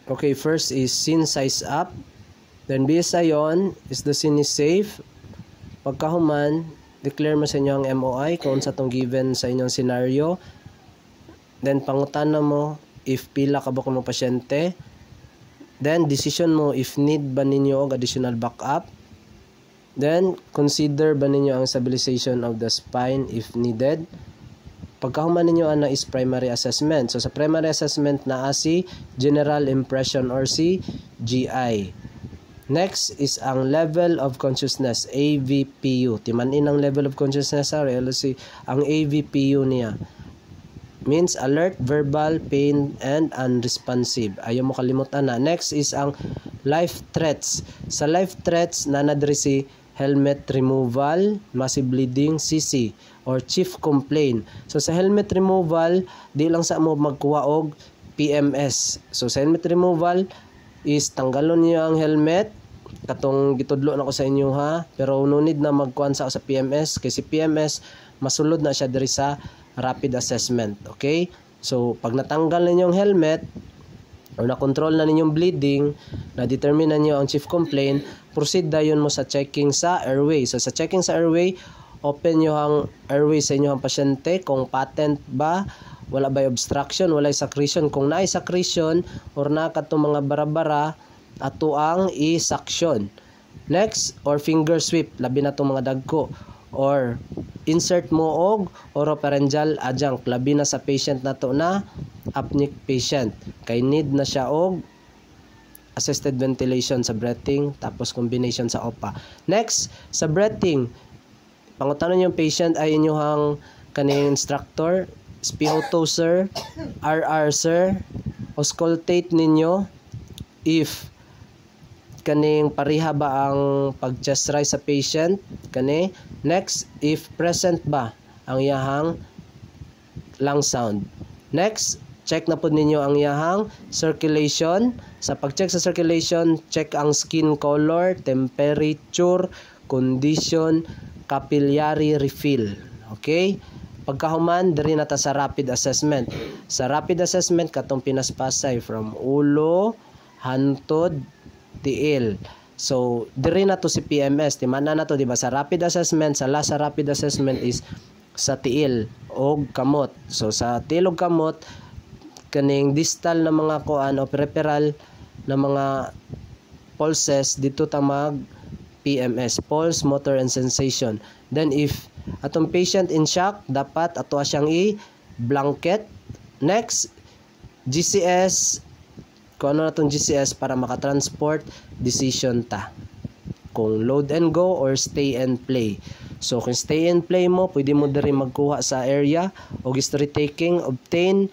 Okay, first is scene size up. Then bisa yon is the scene is safe. Pagkahuman, declare mo sa inyo ang MOI kung sa tong given sa inyong scenario. Then pangutana mo if pila ka ba kuno pasyente. Then decision mo if need ba ninyo og additional backup. Then consider ba ninyo ang stabilization of the spine if needed. Pagkahuman ninyo ana is primary assessment. So sa primary assessment naa si general impression or si GI. Next is ang level of consciousness, AVPU. Timanin ang level of consciousness sa si ang AVPU niya. Means alert, verbal, pain, and unresponsive. Ayaw mo kalimutan na. Next is ang life threats. Sa life threats, nanadri si helmet removal, massive bleeding, CC, or chief complaint. So sa helmet removal, di lang sa mo magkuha og PMS. So sa helmet removal is tanggalon niyo ang helmet. Katong gitudlo na ko sa inyo ha. Pero no need na magkuhan sa PMS kasi PMS masulod na siya diri sa rapid assessment. Okay? So, pag natanggal ninyo yung helmet o na-control na ninyong bleeding, na-determine na niyo ang chief complaint, proceed dayon mo sa checking sa airway. So, sa checking sa airway, open nyo ang airway sa inyong pasyente kung patent ba, wala ba obstruction, wala secretion. Kung na secretion or na katong mga bara-bara, ato ang i-suction. Next, or finger sweep, labi na itong mga dagko. Or insert mo og oropharyngeal adjunct, labi na sa patient na to na apneic patient. Kay need na siya og assisted ventilation sa breathing, tapos combination sa OPA. Next, sa breathing, pangutanon yung patient ay inyong kaning instructor, SpO2 sir, RR sir, auscultate ninyo if kaning pareha ba ang pag-chest rise sa patient kani. Next, if present ba ang iyahang lung sound. Next, check na po ninyo ang iyahang circulation. Sa pag-check sa circulation, check ang skin color, temperature, condition, capillary refill. Okay? Pagkahuman, diri na ta sa rapid assessment. Sa rapid assessment, katong pinaspasay from ulo, hantod, tiil. So, diri na to si PMS. Timana na to, di ba? Sa rapid assessment, sa last sa rapid assessment is sa tiil o kamot. So, sa tiil o kamot, kaning distal na mga kuan o peripheral na mga pulses, dito ta mag PMS, pulse, motor, and sensation. Then, if atong patient in shock, dapat ato siyang i-blanket. Next, GCS, kung ano na itong GCS para makatransport decision ta. Kung load and go or stay and play. So, kung stay and play mo, pwede mo diri magkuha sa area o history taking, obtain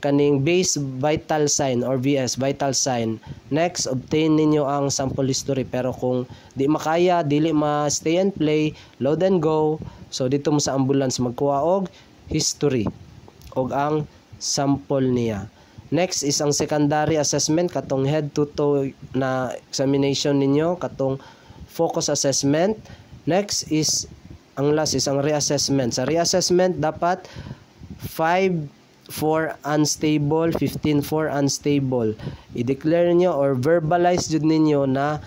kaning base vital sign or VS, vital sign. Next, obtain ninyo ang sample history. Pero kung di makaya, dili ma-stay and play, load and go, so dito mo sa ambulance magkuha og history og ang sample niya. Next is ang secondary assessment, katong head to toe na examination ninyo, katong focus assessment. Next is, ang last is ang reassessment. Sa reassessment, dapat 5 for unstable, 15 for unstable. I-declare niyo or verbalize jud ninyo na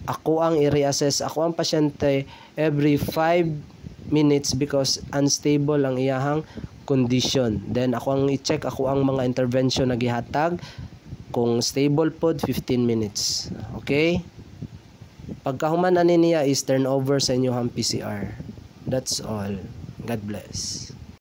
ako ang i-reassess, ako ang pasyente every 5 minutes because unstable ang iyahang condition. Then ako ang i-check, ako ang mga intervention na gihatag. Kung stable pod, 15 minutes. Okay? Pagkahuman ani niya is turn over sa inyong PCR. That's all. God bless.